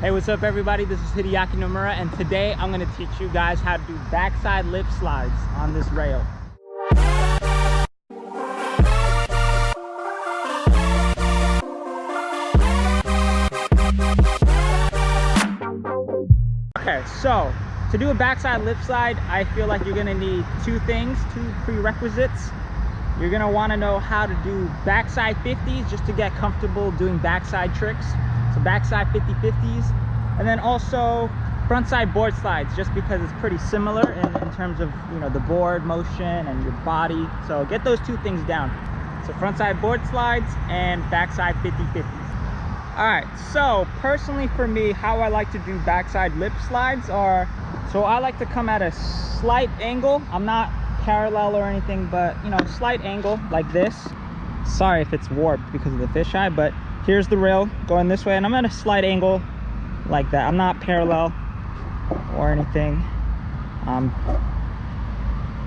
Hey, what's up everybody? This is Hideaki Nomura, and today I'm going to teach you guys how to do backside lip slides on this rail. Okay, so to do a backside lip slide, I feel like you're going to need two prerequisites. You're going to want to know how to do backside 50s just to get comfortable doing backside tricks. So backside 50-50s, and then also frontside board slides, just because it's pretty similar in terms of, you know, the board motion and your body. So get those two things down. So frontside board slides and backside 50-50s. All right, so personally for me, how I like to do backside lip slides are, so I like to come at a slight angle. I'm not parallel or anything, but you know, slight angle like this. Sorry if it's warped because of the fisheye, but here's the rail going this way, and I'm at a slight angle like that. I'm not parallel or anything. I'm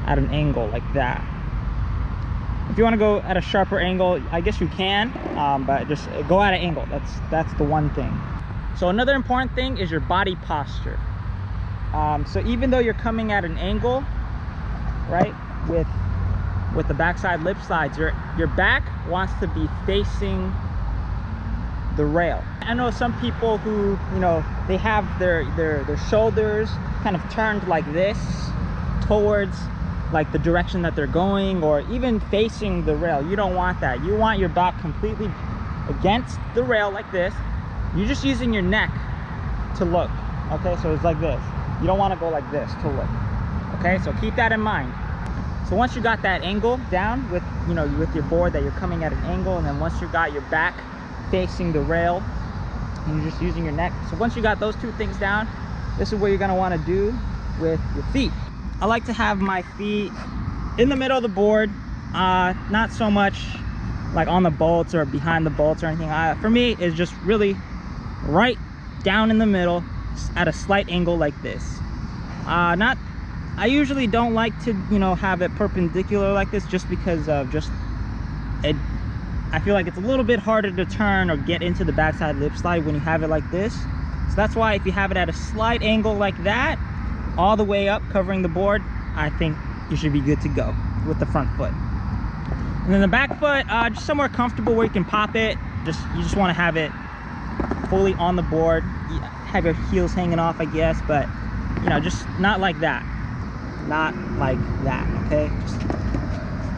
at an angle like that. If you want to go at a sharper angle, I guess you can, but just go at an angle. That's the one thing. So another important thing is your body posture. So even though you're coming at an angle, right, with the backside lip slides, your back wants to be facing the rail. I know some people who, you know, they have their shoulders kind of turned like this towards like the direction that they're going, or even facing the rail. You don't want that. You want your back completely against the rail like this. You're just using your neck to look. Okay, so it's like this. You don't want to go like this to look. Okay, so keep that in mind. So once you got that angle down with, you know, with your board, that you're coming at an angle, and then once you got your back facing the rail and you're just using your neck, so once you got those two things down, this is what you're going to want to do with your feet. I like to have my feet in the middle of the board, not so much like on the bolts or behind the bolts or anything. For me, it's just really right down in the middle at a slight angle like this. I usually don't like to, you know, have it perpendicular like this, just because of I feel like it's a little bit harder to turn or get into the backside lip slide when you have it like this. So that's why if you have it at a slight angle like that, all the way up covering the board, I think you should be good to go with the front foot. And then the back foot, just somewhere comfortable where you can pop it. You just want to have it fully on the board. You have your heels hanging off, I guess, but you know, just not like that. Not like that, okay? Just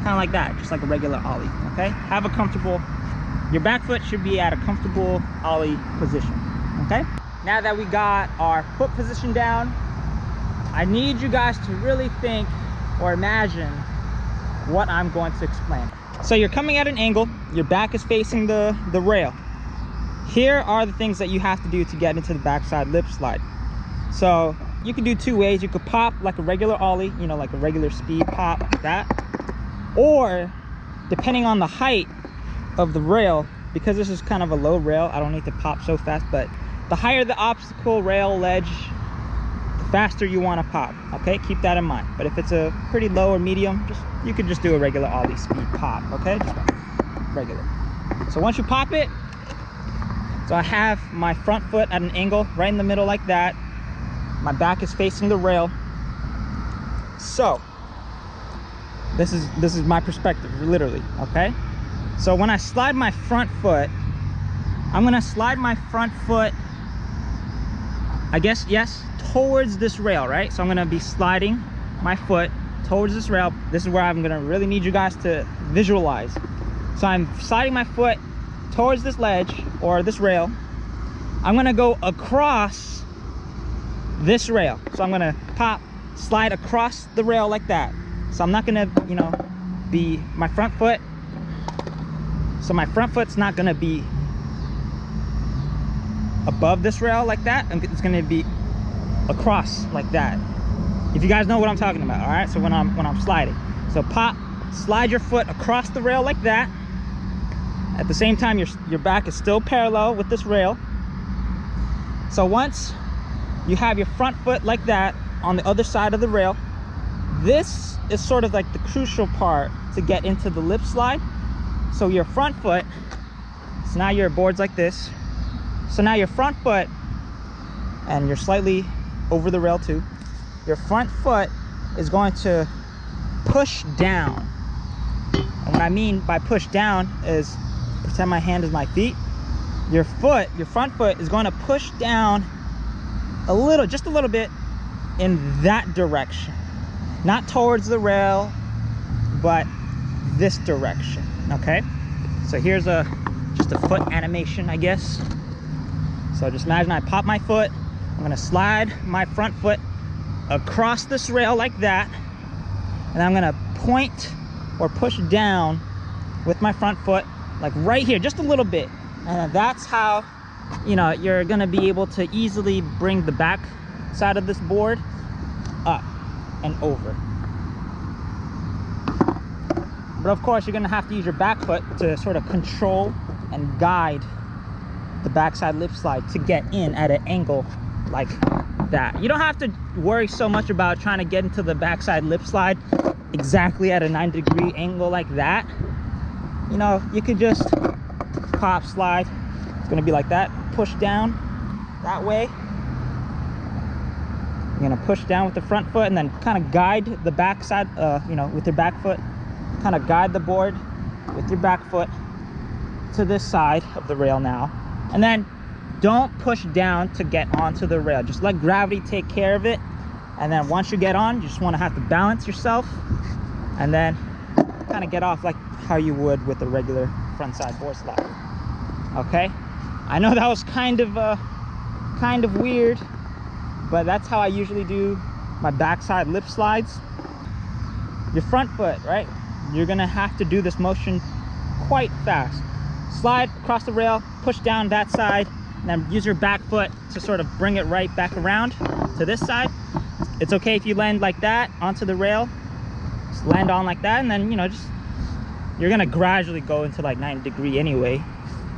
kind of like that, just like a regular ollie, okay? Have a comfortable, your back foot should be at a comfortable ollie position, okay? Now that we got our foot position down, I need you guys to really think or imagine what I'm going to explain. So you're coming at an angle, your back is facing the rail. Here are the things that you have to do to get into the backside lip slide. So you can do two ways. You could pop like a regular ollie, you know, like a regular speed pop like that. Or depending on the height of the rail, because this is kind of a low rail, I don't need to pop so fast, but the higher the obstacle, rail, ledge, the faster you want to pop. Okay, keep that in mind. But if it's a pretty low or medium, you could just do a regular ollie speed pop. Okay, just regular. So once you pop it, so I have my front foot at an angle right in the middle like that. My back is facing the rail. So this is my perspective, literally, okay? So when I slide my front foot, I'm gonna slide my front foot, I guess, yes, towards this rail, right? So I'm gonna be sliding my foot towards this rail. This is where I'm gonna really need you guys to visualize. So I'm sliding my foot towards this ledge or this rail. I'm gonna go across this rail. So I'm gonna slide across the rail like that. So I'm not gonna, you know, be my front foot. So my front foot's not gonna be above this rail like that. It's gonna be across like that. If you guys know what I'm talking about, all right? So when I'm sliding, so slide your foot across the rail like that. At the same time, your back is still parallel with this rail. So once you have your front foot like that on the other side of the rail, this is sort of like the crucial part to get into the lip slide. So your front foot, so now your board's like this. So now your front foot and you're slightly over the rail too, your front foot is going to push down. And what I mean by push down is, pretend my hand is my feet. Your front foot is going to push down a little, just a little bit in that direction. Not towards the rail, but this direction, okay? So here's just a foot animation, I guess. So just imagine I pop my foot. I'm gonna slide my front foot across this rail like that, and I'm gonna point or push down with my front foot, like right here, just a little bit. And that's how, you know, you're gonna be able to easily bring the back side of this board up and over. But of course, you're gonna have to use your back foot to sort of control and guide the backside lip slide to get in at an angle like that. You don't have to worry so much about trying to get into the backside lip slide exactly at a 90-degree angle like that. You know, you could just pop, slide. It's gonna be like that. Push down that way. You're gonna push down with the front foot and then kind of guide the backside, you know, with your back foot. Kind of guide the board with your back foot to this side of the rail now. And then don't push down to get onto the rail. Just let gravity take care of it. And then once you get on, you just want to have to balance yourself and then kind of get off like how you would with a regular front side board slide. Okay, I know that was kind of weird, but that's how I usually do my backside lip slides. Your front foot, right? You're gonna have to do this motion quite fast. Slide across the rail, push down that side, and then use your back foot to sort of bring it right back around to this side. It's okay if you land like that onto the rail. Just land on like that, and then, you know, just, you're gonna gradually go into like 90-degree anyway,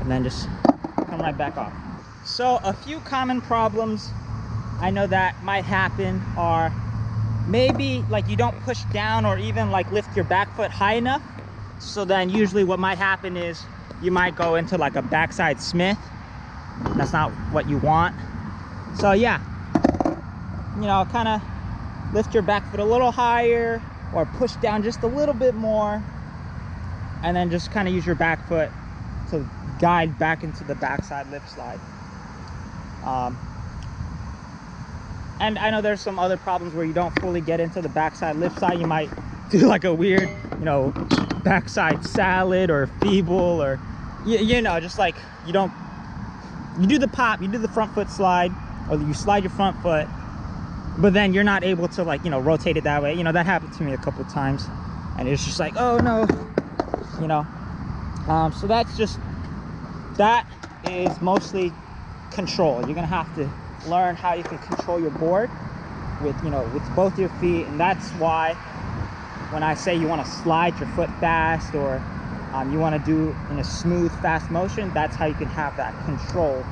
and then just come right back off. So a few common problems I know that might happen are maybe like you don't push down or even like lift your back foot high enough. So then usually what might happen is you might go into like a backside Smith. That's not what you want. So yeah, you know, kind of lift your back foot a little higher or push down just a little bit more, and then just kind of use your back foot to guide back into the backside lip slide. And I know there's some other problems where you don't fully get into the backside lip slide. You might do like a weird, you know, backside salad or feeble, or you know, just like you do the pop, you do the front foot slide, or you slide your front foot, but then you're not able to, like, you know, rotate it that way. You know, that happened to me a couple of times, and it's just like, oh no, you know. So that is mostly control. You're gonna have to learn how you can control your board with, you know, with both your feet. And that's why when I say you want to slide your foot fast, or you want to do in a smooth, fast motion, that's how you can have that control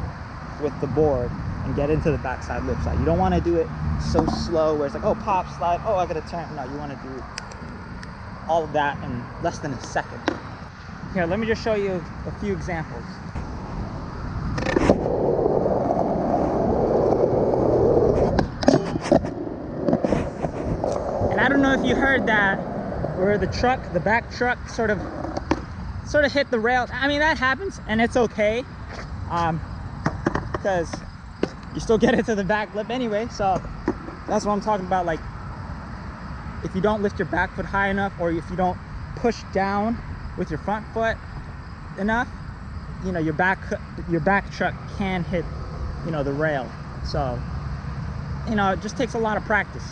with the board and get into the backside lip slide. You don't want to do it so slow where it's like, oh, pop, slide, oh, I gotta turn. No, you want to do all of that in less than a second. Here, let me just show you a few examples. And I don't know if you heard that, where the back truck sort of hit the rail. I mean, that happens, and it's okay, because you still get it to the back lip anyway. So that's what I'm talking about. Like, if you don't lift your back foot high enough, or if you don't push down with your front foot enough, you know, your back truck can hit, you know, the rail. So, you know, it just takes a lot of practice.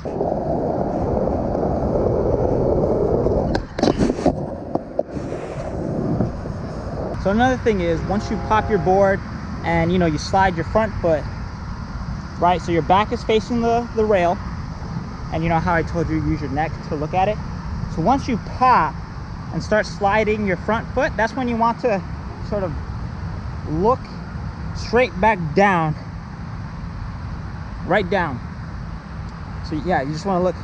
So another thing is, once you pop your board and, you know, you slide your front foot, right? So your back is facing the rail, and you know how I told you use your neck to look at it? So once you pop and start sliding your front foot, that's when you want to sort of look straight back down, right down. So yeah, you just want to look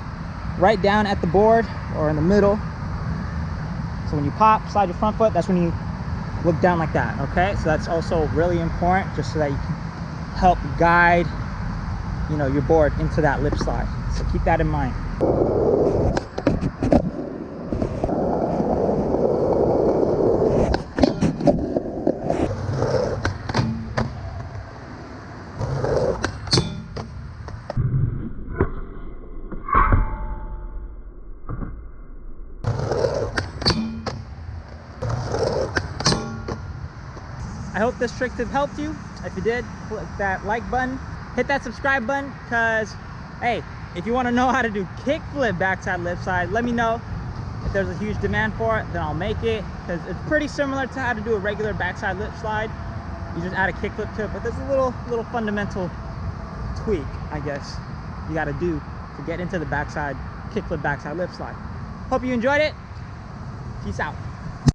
right down at the board or in the middle. So when you pop, slide your front foot, that's when you look down like that. Okay, so that's also really important, just so that you can help guide you know, your board into that lip slide. So keep that in mind. I hope this trick tip helped you. If you did, click that like button, hit that subscribe button, because hey, if you want to know how to do kickflip backside lip slide, let me know. If there's a huge demand for it, then I'll make it, because it's pretty similar to how to do a regular backside lip slide. You just add a kickflip to it, but there's a little fundamental tweak, I guess, you got to do to get into the backside kickflip backside lip slide. Hope you enjoyed it. Peace out.